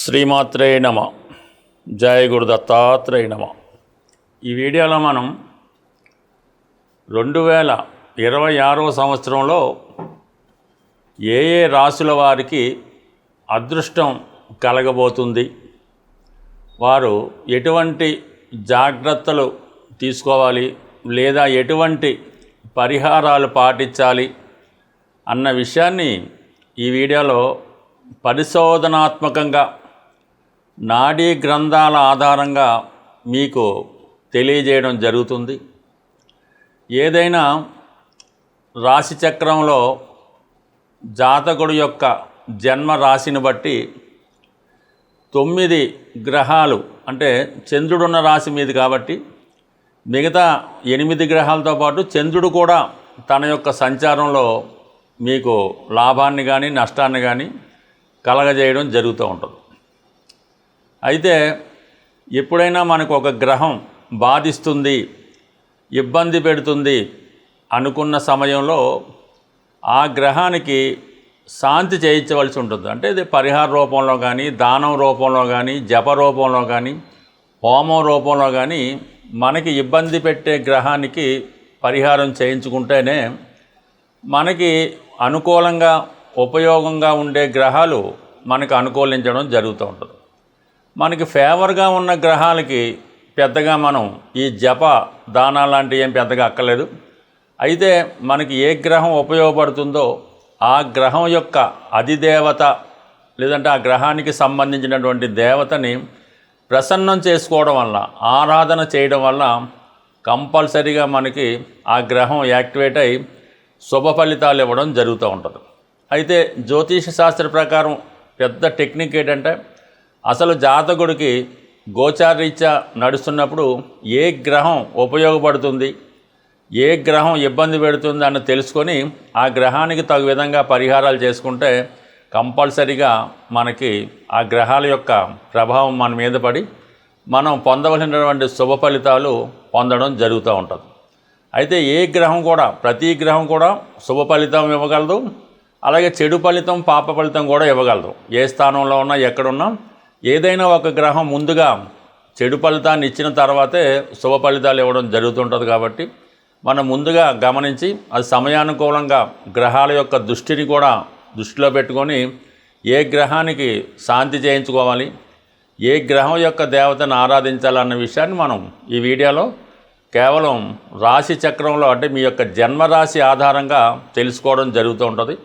శ్రీమాత్రే నమ. జయ గురు దత్తాత్రేయ నమ. ఈ వీడియోలో మనం 2026వ సంవత్సరంలో ఏ రాశుల వారికి అదృష్టం కలగబోతుంది, వారు ఎటువంటి జాగ్రత్తలు తీసుకోవాలి లేదా ఎటువంటి పరిహారాలు పాటించాలి అన్న విషయాన్ని ఈ వీడియోలో పరిశోధనాత్మకంగా నాడీ గ్రంథాల ఆధారంగా మీకు తెలియజేయడం జరుగుతుంది. ఏదైనా రాశి చక్రంలో జాతకుడు యొక్క జన్మ రాశిని బట్టి 9 గ్రహాలు, అంటే చంద్రుడున్న రాశి మీది కాబట్టి మిగతా 8 గ్రహాలతో పాటు చంద్రుడు కూడా తన యొక్క సంచారంలో మీకు లాభాన్ని కానీ నష్టాన్ని కానీ కలగజేయడం జరుగుతూ ఉంటుంది. అయితే ఎప్పుడైనా మనకు ఒక గ్రహం బాధిస్తుంది, ఇబ్బంది పెడుతుంది అనుకున్న సమయంలో ఆ గ్రహానికి శాంతి చేయించవలసి ఉంటుంది. అంటే ఇది పరిహార రూపంలో కానీ, దానం రూపంలో కానీ, జప రూపంలో కానీ, హోమం రూపంలో కానీ మనకి ఇబ్బంది పెట్టే గ్రహానికి పరిహారం చేయించుకుంటేనే మనకి అనుకూలంగా ఉపయోగంగా ఉండే గ్రహాలు మనకు అనుకూలించడం జరుగుతూ ఉంటుంది. మనకి ఫేవర్గా ఉన్న గ్రహాలకి పెద్దగా మనం ఈ జప దానాలు లాంటివి ఏం పెద్దగా అక్కర్లేదు. అయితే మనకి ఏ గ్రహం ఉపయోగపడుతుందో ఆ గ్రహం యొక్క అధిదేవత లేదంటే ఆ గ్రహానికి సంబంధించినటువంటి దేవతని ప్రసన్నం చేసుకోవడం వల్ల, ఆరాధన చేయడం వల్ల కంపల్సరీగా మనకి ఆ గ్రహం యాక్టివేట్ అయి శుభ ఫలితాలు ఇవ్వడం జరుగుతూ ఉంటుంది. అయితే జ్యోతిష శాస్త్ర ప్రకారం పెద్ద టెక్నిక్ ఏంటంటే, అసలు జాతకుడికి గోచారరీత్యా నడుస్తున్నప్పుడు ఏ గ్రహం ఉపయోగపడుతుంది, ఏ గ్రహం ఇబ్బంది పెడుతుంది అని తెలుసుకొని ఆ గ్రహానికి తగు విధంగా పరిహారాలు చేసుకుంటే కంపల్సరీగా మనకి ఆ గ్రహాల యొక్క ప్రభావం మన మీద పడి మనం పొందవలసినటువంటి శుభ ఫలితాలు పొందడం జరుగుతూ ఉంటుంది. అయితే ఏ గ్రహం కూడా, ప్రతి గ్రహం కూడా శుభ ఫలితం ఇవ్వగలదు, అలాగే చెడు ఫలితం, పాప ఫలితం కూడా ఇవ్వగలదు. ఏ స్థానంలో ఉన్నా ఎక్కడున్నా ఏదైనా ఒక గ్రహం ముందుగా చెడు ఫలితాన్ని ఇచ్చిన తర్వాతే శుభ ఫలితాలు ఇవ్వడం జరుగుతుంటుంది. కాబట్టి మనం ముందుగా గమనించి అది సమయానుకూలంగా గ్రహాల యొక్క దృష్టిని కూడా దృష్టిలో పెట్టుకొని ఏ గ్రహానికి శాంతి చేయించుకోవాలి, ఏ గ్రహం యొక్క దేవతను ఆరాధించాలన్న విషయాన్ని మనం ఈ వీడియోలో కేవలం రాశి చక్రంలో, అంటే మీ యొక్క జన్మరాశి ఆధారంగా తెలుసుకోవడం జరుగుతూ ఉంటుంది.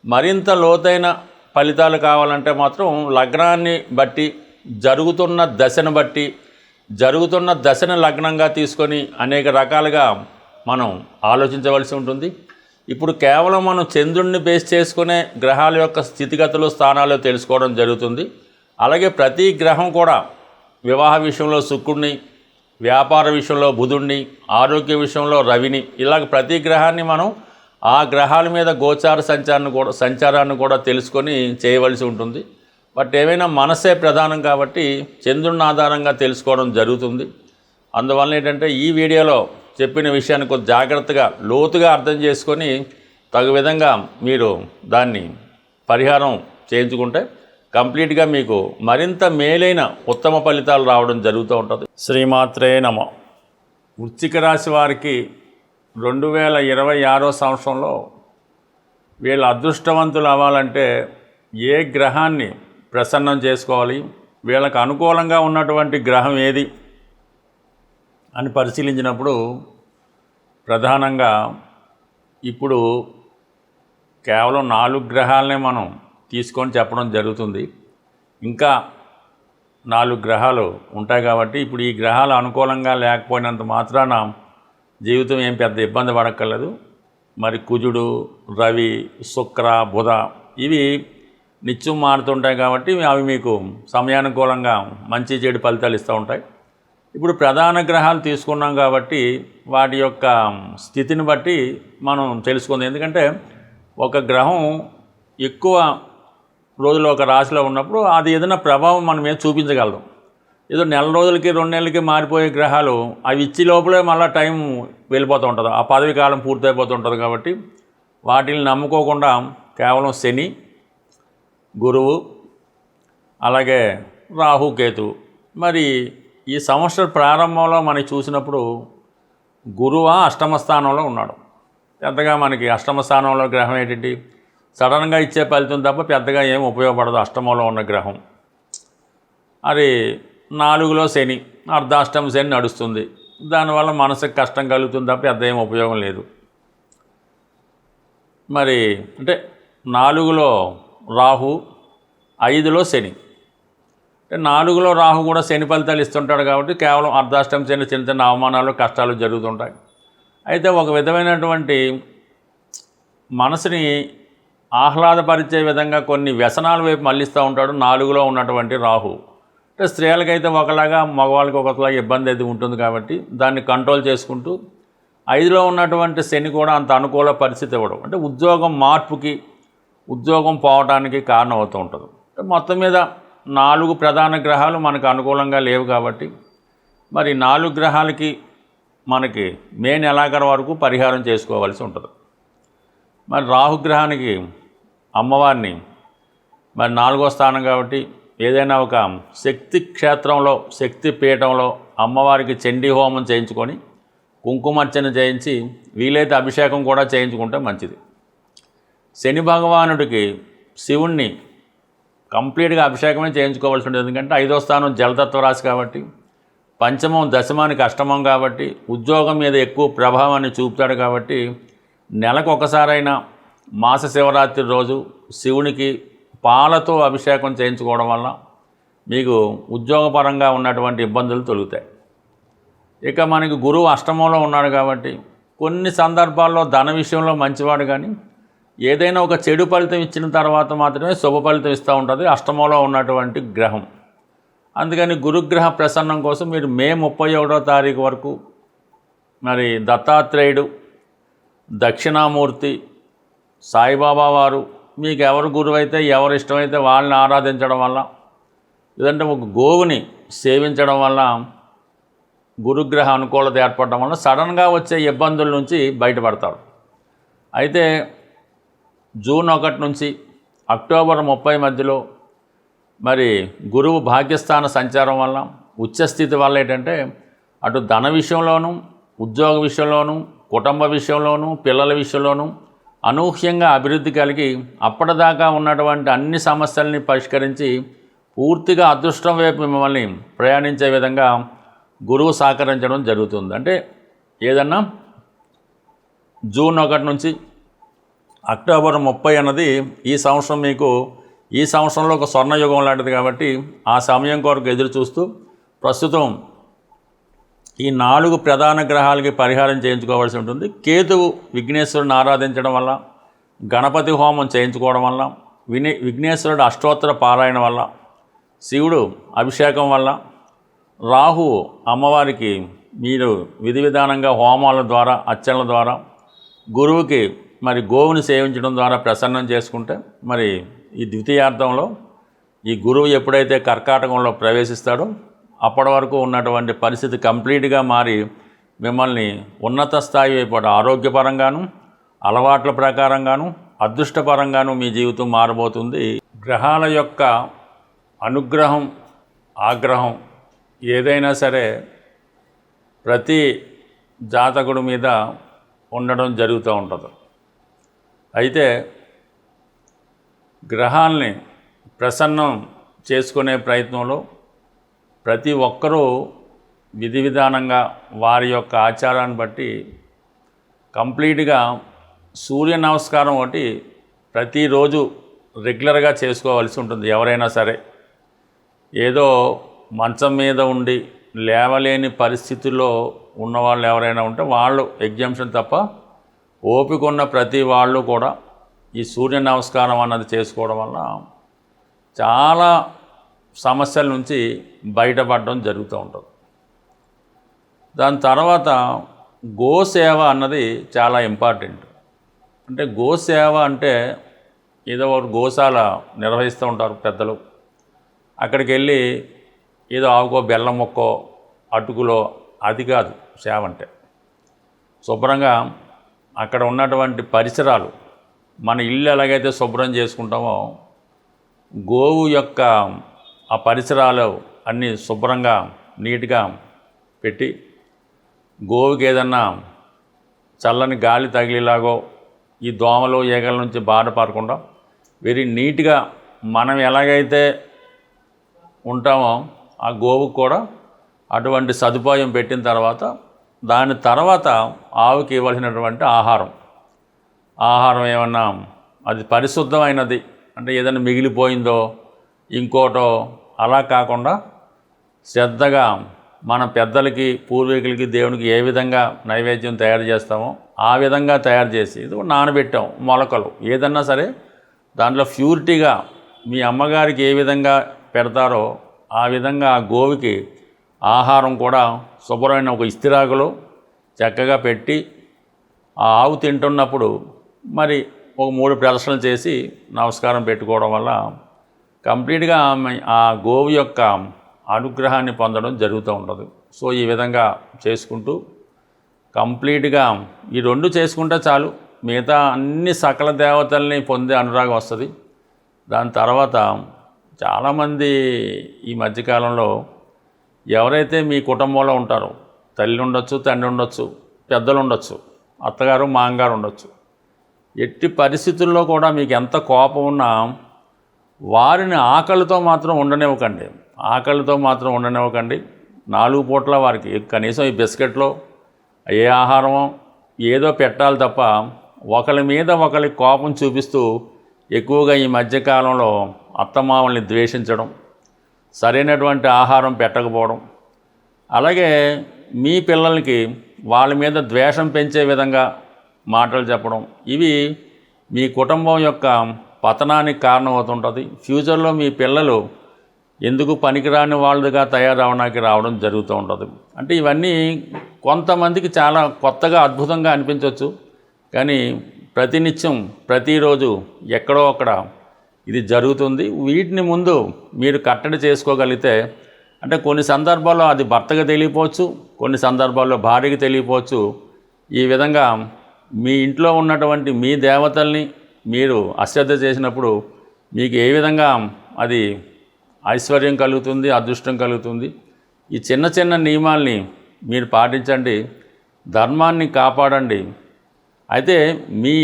మరింత లోతైన ఫలితాలు కావాలంటే మాత్రం లగ్నాన్ని బట్టి, జరుగుతున్న దశను లగ్నంగా తీసుకొని అనేక రకాలుగా మనం ఆలోచించవలసి ఉంటుంది. ఇప్పుడు కేవలం మనం చంద్రుడిని బేస్ చేసుకునే గ్రహాల యొక్క స్థితిగతులు, స్థానాలు తెలుసుకోవడం జరుగుతుంది. అలాగే ప్రతి గ్రహం కూడా వివాహ విషయంలో శుక్రుడిని, వ్యాపార విషయంలో బుధుడిని, ఆరోగ్య విషయంలో రవిని, ఇలాగ ప్రతి గ్రహాన్ని మనం ఆ గ్రహాల మీద గోచార సంచారాన్ని కూడా తెలుసుకొని చేయవలసి ఉంటుంది. బట్ ఏమైనా మనసే ప్రధానం కాబట్టి చంద్రుని ఆధారంగా తెలుసుకోవడం జరుగుతుంది. అందువల్ల ఏంటంటే ఈ వీడియోలో చెప్పిన విషయాన్ని కొంచెం జాగ్రత్తగా, లోతుగా అర్థం చేసుకొని తగు విధంగా మీరు దాన్ని పరిహారం చేయించుకుంటే కంప్లీట్గా మీకు మరింత మేలైన ఉత్తమ ఫలితాలు రావడం జరుగుతూ ఉంటుంది. శ్రీమాత్రే నమ. వృశ్చిక రాశి వారికి 2026వ సంవత్సరంలో వీళ్ళు అదృష్టవంతులు అవ్వాలంటే ఏ గ్రహాన్ని ప్రసన్నం చేసుకోవాలి, వీళ్ళకి అనుకూలంగా ఉన్నటువంటి గ్రహం ఏది అని పరిశీలించినప్పుడు ప్రధానంగా ఇప్పుడు కేవలం 4 గ్రహాలనే మనం తీసుకొని చెప్పడం జరుగుతుంది. ఇంకా 4 గ్రహాలు ఉంటాయి కాబట్టి ఇప్పుడు ఈ గ్రహాలు అనుకూలంగా లేకపోయినంత మాత్రాన జీవితం ఏం పెద్ద ఇబ్బంది పడక్కర్లేదు. మరి కుజుడు, రవి, శుక్ర, బుధ ఇవి నిత్యం మారుతుంటాయి కాబట్టి అవి మీకు సమయానుకూలంగా మంచి చెడు ఫలితాలు ఇస్తూ ఉంటాయి. ఇప్పుడు ప్రధాన గ్రహాలు తీసుకున్నాం కాబట్టి వాటి యొక్క స్థితిని బట్టి మనం తెలుసుకుందాం. ఎందుకంటే ఒక గ్రహం ఎక్కువ రోజులు ఒక రాశిలో ఉన్నప్పుడు అది ఏదైనా ప్రభావం మన మీద చూపించగలదు. ఏదో నెల రోజులకి 2 నెలలకి మారిపోయే గ్రహాలు అవి ఇచ్చి లోపలే మళ్ళీ టైం వెళ్ళిపోతూ ఉంటుంది, ఆ పదవి కాలం పూర్తయిపోతూ ఉంటుంది. కాబట్టి వాటిని నమ్ముకోకుండా కేవలం శని, గురువు, అలాగే రాహుకేతు. మరి ఈ సంవత్సర ప్రారంభంలో మనకి చూసినప్పుడు గురువు అష్టమ స్థానంలో ఉన్నాడు. పెద్దగా మనకి అష్టమ స్థానంలో గ్రహం ఏంటి, సడన్గా ఇచ్చే ఫలితం తప్ప పెద్దగా ఏం ఉపయోగపడదు అష్టమంలో ఉన్న గ్రహం. అది 4లో శని, అర్ధాష్టమ శని నడుస్తుంది. దానివల్ల మనసుకు కష్టం కలుగుతుంది తప్ప పెద్ద ఏం ఉపయోగం లేదు. మరి అంటే 4లో రాహు, 5లో శని. అంటే 4లో రాహు కూడా శని ఫలితాలు ఇస్తుంటాడు కాబట్టి కేవలం అర్ధాష్టమ శని చిన్న చిన్న అవమానాలు కష్టాలు జరుగుతుంటాయి. అయితే ఒక విధమైనటువంటి మనసుని ఆహ్లాదపరిచే విధంగా కొన్ని వ్యసనాల వైపు మళ్ళిస్తూ ఉంటాడు 4లో ఉన్నటువంటి రాహు. అంటే స్త్రీలకైతే ఒకలాగా, మగవాళ్ళకి ఒకలాగా ఇబ్బంది అయితే ఉంటుంది కాబట్టి దాన్ని కంట్రోల్ చేసుకుంటూ 5లో ఉన్నటువంటి శని కూడా అంత అనుకూల పరిస్థితి ఇవ్వడం, అంటే ఉద్యోగం మార్పుకి, ఉద్యోగం పోవడానికి కారణం అవుతూ ఉంటుంది. మొత్తం మీద 4 ప్రధాన గ్రహాలు మనకు అనుకూలంగా లేవు కాబట్టి మరి 4 గ్రహాలకి మనకి మే నెలాఖరు వరకు పరిహారం చేసుకోవాల్సి ఉంటుంది. మరి రాహుగ్రహానికి అమ్మవారిని మరి 4వ స్థానం కాబట్టి ఏదైనా ఒక శక్తి క్షేత్రంలో, శక్తి పీఠంలో అమ్మవారికి చండీ హోమం చేయించుకొని కుంకుమార్చన చేయించి వీలైతే అభిషేకం కూడా చేయించుకుంటే మంచిది. శని భగవానుడికి శివుణ్ణి కంప్లీట్గా అభిషేకమే చేయించుకోవాల్సి ఉంటుంది. ఎందుకంటే 5వ స్థానం జలతత్వ రాశి కాబట్టి, పంచమం దశమానికి అష్టమం కాబట్టి ఉద్యోగం మీద ఎక్కువ ప్రభావాన్ని చూపుతాడు కాబట్టి నెలకు ఒకసారైనా మాస శివరాత్రి రోజు శివునికి పాలతో అభిషేకం చేయించుకోవడం వల్ల మీకు ఉద్యోగపరంగా ఉన్నటువంటి ఇబ్బందులు తొలుగుతాయి. ఇక మనకి గురువు అష్టమంలో ఉన్నాడు కాబట్టి కొన్ని సందర్భాల్లో ధన విషయంలో మంచివాడు, కానీ ఏదైనా ఒక చెడు ఫలితం ఇచ్చిన తర్వాత మాత్రమే శుభ ఫలితం ఇస్తూ ఉంటుంది అష్టమంలో ఉన్నటువంటి గ్రహం. అందుకని గురుగ్రహ ప్రసన్నం కోసం మీరు మే 31వ తారీఖు వరకు మరి దత్తాత్రేయుడు, దక్షిణామూర్తి, సాయిబాబా వారు, మీకు ఎవరు గురువు అయితే, ఎవరు ఇష్టమైతే వాళ్ళని ఆరాధించడం వల్ల, లేదంటే ఒక గోవుని సేవించడం వల్ల గురుగ్రహ అనుకూలత ఏర్పడడం వల్ల సడన్గా వచ్చే ఇబ్బందుల నుంచి బయటపడతారు. అయితే జూన్ 1 నుంచి అక్టోబర్ 30 మధ్యలో మరి గురువు భాగ్యస్థాన సంచారం వల్ల, ఉచ్చస్థితి వల్ల ఏంటంటే అటు ధన విషయంలోనూ, ఉద్యోగ విషయంలోనూ, కుటుంబ విషయంలోనూ, పిల్లల విషయంలోనూ అనూహ్యంగా అభివృద్ధి కలిగి అప్పటిదాకా ఉన్నటువంటి అన్ని సమస్యల్ని పరిష్కరించి పూర్తిగా అదృష్టం వైపు మిమ్మల్ని ప్రయాణించే విధంగా గురువు సహకరించడం జరుగుతుంది. అంటే ఏదన్నా జూన్ 1 నుంచి అక్టోబర్ 30 అన్నది ఈ సంవత్సరం మీకు, ఈ సంవత్సరంలో ఒక స్వర్ణయుగం లాంటిది కాబట్టి ఆ సమయం కొరకు ఎదురు చూస్తూ ప్రస్తుతం ఈ 4 ప్రధాన గ్రహాలకి పరిహారం చేయించుకోవాల్సి ఉంటుంది. కేతువు విఘ్నేశ్వరుని ఆరాధించడం వల్ల, గణపతి హోమం చేయించుకోవడం వల్ల, విఘ్నేశ్వరుడు అష్టోత్తర పారాయణ వల్ల, శివుడు అభిషేకం వల్ల, రాహు అమ్మవారికి మీరు విధి విధానంగా హోమాల ద్వారా, అర్చనల ద్వారా, గురువుకి మరి గోవుని సేవించడం ద్వారా ప్రసన్నం చేసుకుంటే మరి ఈ ద్వితీయార్థంలో ఈ గురువు ఎప్పుడైతే కర్కాటకంలో ప్రవేశిస్తాడో అప్పటి వరకు ఉన్నటువంటి పరిస్థితి కంప్లీట్గా మారి మిమ్మల్ని ఉన్నత స్థాయి వైపు ఆరోగ్యపరంగాను, అలవాట్ల ప్రకారంగాను, అదృష్టపరంగాను మీ జీవితం మారబోతుంది. గ్రహాల యొక్క అనుగ్రహం, ఆగ్రహం ఏదైనా సరే ప్రతి జాతకుడి మీద ఉండడం జరుగుతూ ఉంటుంది. అయితే గ్రహాల్ని ప్రసన్నం చేసుకునే ప్రయత్నంలో ప్రతి ఒక్కరూ విధి విధానంగా వారి యొక్క ఆచారాన్ని బట్టి కంప్లీట్గా సూర్య నమస్కారం ఒకటి ప్రతిరోజు రెగ్యులర్గా చేసుకోవాల్సి ఉంటుంది. ఎవరైనా సరే ఏదో మంచం మీద ఉండి లేవలేని పరిస్థితుల్లో ఉన్నవాళ్ళు ఎవరైనా ఉంటే వాళ్ళు ఎగ్జామ్షన్ తప్ప ఓపిక ఉన్న ప్రతి వాళ్ళు కూడా ఈ సూర్య నమస్కారం అన్నది చేసుకోవడం వల్ల చాలా సమస్యల నుంచి బయటపడడం జరుగుతూ ఉంటుంది. దాని తర్వాత గోసేవ అన్నది చాలా ఇంపార్టెంట్. అంటే గోసేవ అంటే ఏదో ఒక గోశాల నిర్వహిస్తూ ఉంటారు పెద్దలు. అక్కడికి వెళ్ళి ఏదో ఆవుకో, బెల్లం మొక్కో, అటుకులో, అది కాదు సేవ అంటే. శుభ్రంగా అక్కడ ఉన్నటువంటి పరిసరాలు, మన ఇల్లు ఎలాగైతే శుభ్రం చేసుకుంటామో గోవు యొక్క ఆ పరిసరాలు అన్నీ శుభ్రంగా నీట్గా పెట్టి గోవుకి ఏదన్నా చల్లని గాలి తగిలేలాగో ఈ దోమలు ఈగల నుంచి బాధపడకుండా వెరీ నీట్గా మనం ఎలాగైతే ఉంటామో ఆ గోవుకు కూడా అటువంటి సదుపాయం పెట్టిన తర్వాత దాని తర్వాత ఆవుకి ఇవ్వాల్సినటువంటి ఆహారం ఏమన్నా అది పరిశుద్ధమైనది అంటే ఏదైనా మిగిలిపోయిందో ఇంకోటో అలా కాకుండా శ్రద్ధగా మన పెద్దలకి పూర్వీకులకి దేవునికి ఏ విధంగా నైవేద్యం తయారు చేస్తామో ఆ విధంగా తయారు చేసి ఇది నానబెట్టాం మొలకలు ఏదన్నా సరే దాంట్లో ప్యూరిటీగా మీ అమ్మగారికి ఏ విధంగా పెడతారో ఆ విధంగా ఆ గోవుకి ఆహారం కూడా శుభ్రమైన ఒక ఇస్తిరాకులో చక్కగా పెట్టి ఆ ఆవు తింటున్నప్పుడు మరి ఒక 3 ప్రదర్శనలు చేసి నమస్కారం పెట్టుకోవడం వల్ల కంప్లీట్గా ఆ గోవు యొక్క అనుగ్రహాన్ని పొందడం జరుగుతూ ఉంటుంది. సో ఈ విధంగా చేసుకుంటూ కంప్లీట్గా ఈ 2 చేసుకుంటే చాలు, మిగతా అన్ని సకల దేవతల్ని పొందే అనురాగం వస్తుంది. దాని తర్వాత చాలామంది ఈ మధ్యకాలంలో ఎవరైతే మీ కుటుంబంలో ఉంటారో తల్లి ఉండొచ్చు, తండ్రి ఉండొచ్చు, పెద్దలు ఉండొచ్చు, అత్తగారు మామగారు ఉండొచ్చు, ఎట్టి పరిస్థితుల్లో కూడా మీకు ఎంత కోపం ఉన్నా వారిని ఆకలితో మాత్రం ఉండనివ్వకండి. 4 పూట్ల వారికి కనీసం ఈ బిస్కెట్లో ఏ ఆహారమో ఏదో పెట్టాలి తప్ప ఒకరి మీద ఒకరికి కోపం చూపిస్తూ ఎక్కువగా ఈ మధ్యకాలంలో అత్తమామల్ని ద్వేషించడం, సరైనటువంటి ఆహారం పెట్టకపోవడం, అలాగే మీ పిల్లలకి వాళ్ళ మీద ద్వేషం పెంచే విధంగా మాటలు చెప్పడం, ఇవి మీ కుటుంబం యొక్క పతనానికి కారణమవుతుంటుంది. ఫ్యూచర్లో మీ పిల్లలు ఎందుకు పనికిరాని వాళ్ళుగా తయారవడానికి రావడం జరుగుతూ ఉంటుంది. అంటే ఇవన్నీ కొంతమందికి చాలా కొత్తగా అద్భుతంగా అనిపించవచ్చు, కానీ ప్రతినిత్యం ప్రతిరోజు ఎక్కడో అక్కడ ఇది జరుగుతుంది. వీటిని ముందు మీరు కట్టడి చేసుకోగలిగితే, అంటే కొన్ని సందర్భాల్లో అది భర్తకు తెలియపోవచ్చు, కొన్ని సందర్భాల్లో భార్యకి తెలియపోవచ్చు. ఈ విధంగా మీ ఇంట్లో ఉన్నటువంటి మీ దేవతల్ని మీరు అశ్రద్ధ చేసినప్పుడు మీకు ఏ విధంగా అది ఐశ్వర్యం కలుగుతుంది, అదృష్టం కలుగుతుంది. ఈ చిన్న చిన్న నియమాల్ని మీరు పాటించండి, ధర్మాన్ని కాపాడండి. అయితే మీ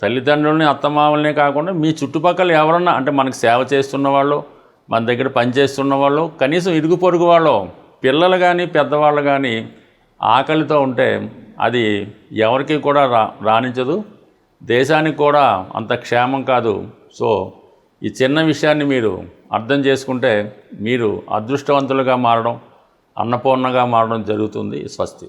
తల్లిదండ్రులని అత్తమామలనే కాకుండా మీ చుట్టుపక్కల ఎవరన్నా, అంటే మనకు సేవ చేస్తున్న వాళ్ళు, మన దగ్గర పనిచేస్తున్న వాళ్ళు, కనీసం ఇరుగు పొరుగు వాళ్ళు, పిల్లలు కానీ పెద్దవాళ్ళు కానీ ఆకలితో ఉంటే అది ఎవరికి కూడా రానించదు, దేశానికి కూడా అంత క్షేమం కాదు. సో ఈ చిన్న విషయాన్ని మీరు అర్థం చేసుకుంటే మీరు అదృష్టవంతులుగా మారడం, అన్నపూర్ణగా మారడం జరుగుతుంది. స్వస్తి.